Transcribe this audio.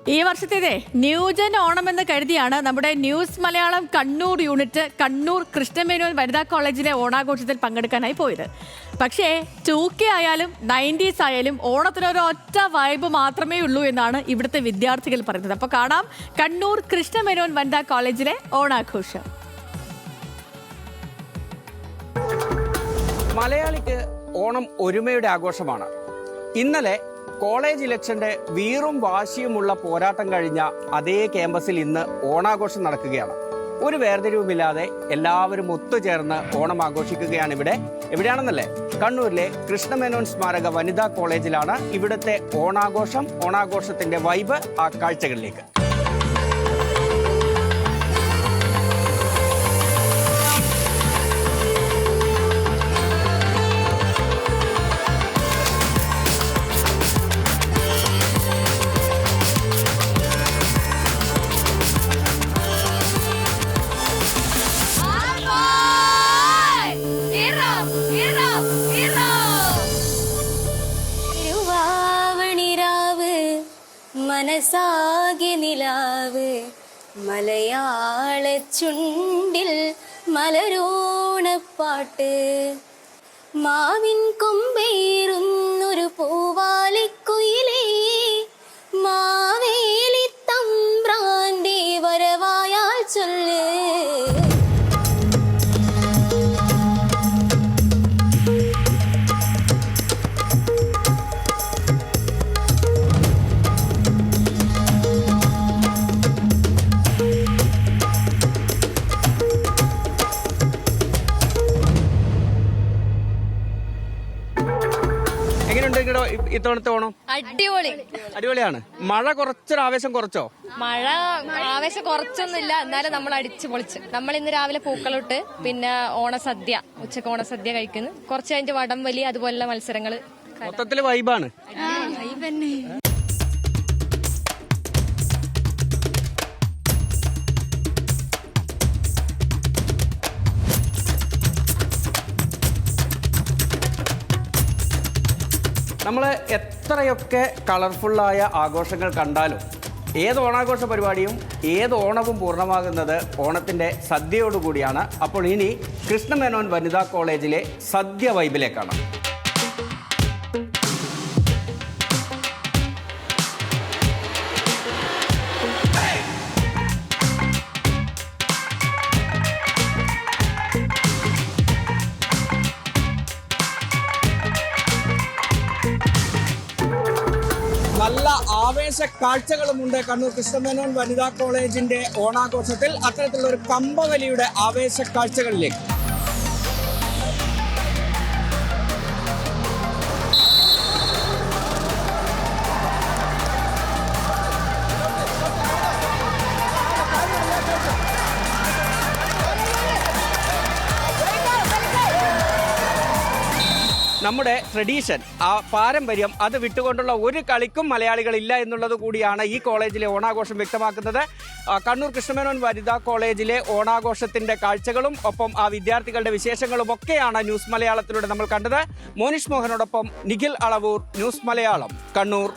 ഈ വർഷത്തേതേ ന്യൂജൻ ഓണം എന്ന് കരുതിയാണ് നമ്മുടെ ന്യൂസ് മലയാളം കണ്ണൂർ യൂണിറ്റ് കണ്ണൂർ കൃഷ്ണമേനോൻ വനിതാ കോളേജിലെ ഓണാഘോഷത്തിൽ പങ്കെടുക്കാനായി പോയത്. പക്ഷേ 2K ആയാലും 90s ആയാലും ഓണത്തിനൊരു ഒറ്റ വൈബ് മാത്രമേ ഉള്ളൂ എന്നാണ് ഇവിടുത്തെ വിദ്യാർത്ഥികൾ പറയുന്നത്. അപ്പോൾ കാണാം കണ്ണൂർ കൃഷ്ണമേനോൻ വനിതാ കോളേജിലെ ഓണാഘോഷം. മലയാളിക്ക് ഓണം ഒരുമയുടെ ആഘോഷമാണ്. ഇന്നലെ കോളേജ് ഇലക്ഷന്റെ വീറും വാശിയുമുള്ള പോരാട്ടം കഴിഞ്ഞ അതേ ക്യാമ്പസിൽ ഇന്ന് ഓണാഘോഷം നടക്കുകയാണ്. ഒരു വേർതിരിവുമില്ലാതെ എല്ലാവരും ഒത്തുചേർന്ന് ഓണം ആഘോഷിക്കുകയാണ്. എവിടെയാണെന്നല്ലേ? കണ്ണൂരിലെ കൃഷ്ണമേനോൻ സ്മാരക വനിതാ കോളേജിലാണ് ഇവിടുത്തെ ഓണാഘോഷം. ഓണാഘോഷത്തിന്റെ വൈബ് ആ കാഴ്ചകളിലേക്ക്. മനസാകെ നിലാവ് മലയാള ചുണ്ടിൽ മലരോണപ്പാട്ട് മാവിൻ കൊമ്പേറുന്നൊരു പൂവാലിക്കുയിലേ മാവേലി തമ്പ്രാന്റെ വരവായാൽ ചൊല്ല്. ഇത്തവണത്തെ ഓണം അടിപൊളിയാണ്. മഴ കുറച്ചൊരു ആവേശം കുറച്ചോ? മഴ ആവേശം കുറച്ചൊന്നുമില്ല, എന്നാലും നമ്മൾ അടിച്ചു പൊളിച്ച്. നമ്മൾ ഇന്ന് രാവിലെ പൂക്കളിട്ട് പിന്നെ ഓണസദ്യ, ഉച്ചക്ക് ഓണസദ്യ കഴിക്കുന്നു. കുറച്ച് കഴിഞ്ഞ് വടംവലി അതുപോലുള്ള മത്സരങ്ങൾ. മൊത്തത്തില് വൈബാണ്. നമ്മൾ എത്രയൊക്കെ കളർഫുള്ളായ ആഘോഷങ്ങൾ കണ്ടാലും ഏത് ഓണാഘോഷ പരിപാടിയും ഏത് ഓണവും പൂർണ്ണമാകുന്നത് ഓണത്തിൻ്റെ സദ്യയോടുകൂടിയാണ്. അപ്പോൾ ഇനി കൃഷ്ണമേനോൻ വനിതാ കോളേജിലെ സദ്യ വൈബിലേക്കാണ്. നല്ല ആവേശ കാഴ്ചകളുമുണ്ട് കണ്ണൂർ കൃഷ്ണമേനോൻ വനിതാ കോളേജിന്റെ ഓണാഘോഷത്തിൽ. അത്തരത്തിലുള്ള ഒരു കമ്പവലിയുടെ ആവേശ കാഴ്ചകളിലേക്ക് നമ്മുടെ ട്രഡീഷൻ, ആ പാരമ്പര്യം, അത് വിട്ടുകൊണ്ടുള്ള ഒരു കളിക്കും മലയാളികളില്ല എന്നുള്ളത് കൂടിയാണ് ഈ കോളേജിലെ ഓണാഘോഷം വ്യക്തമാക്കുന്നത്. കണ്ണൂർ കൃഷ്ണമേനോൻ വനിതാ കോളേജിലെ ഓണാഘോഷത്തിന്റെ കാഴ്ചകളും ഒപ്പം ആ വിദ്യാർത്ഥികളുടെ വിശേഷങ്ങളും ഒക്കെയാണ് ന്യൂസ് മലയാളത്തിലൂടെ നമ്മൾ കണ്ടത്. മോനിഷ് മോഹനോടൊപ്പം നിഖിൽ അളവൂർ, ന്യൂസ് മലയാളം, കണ്ണൂർ.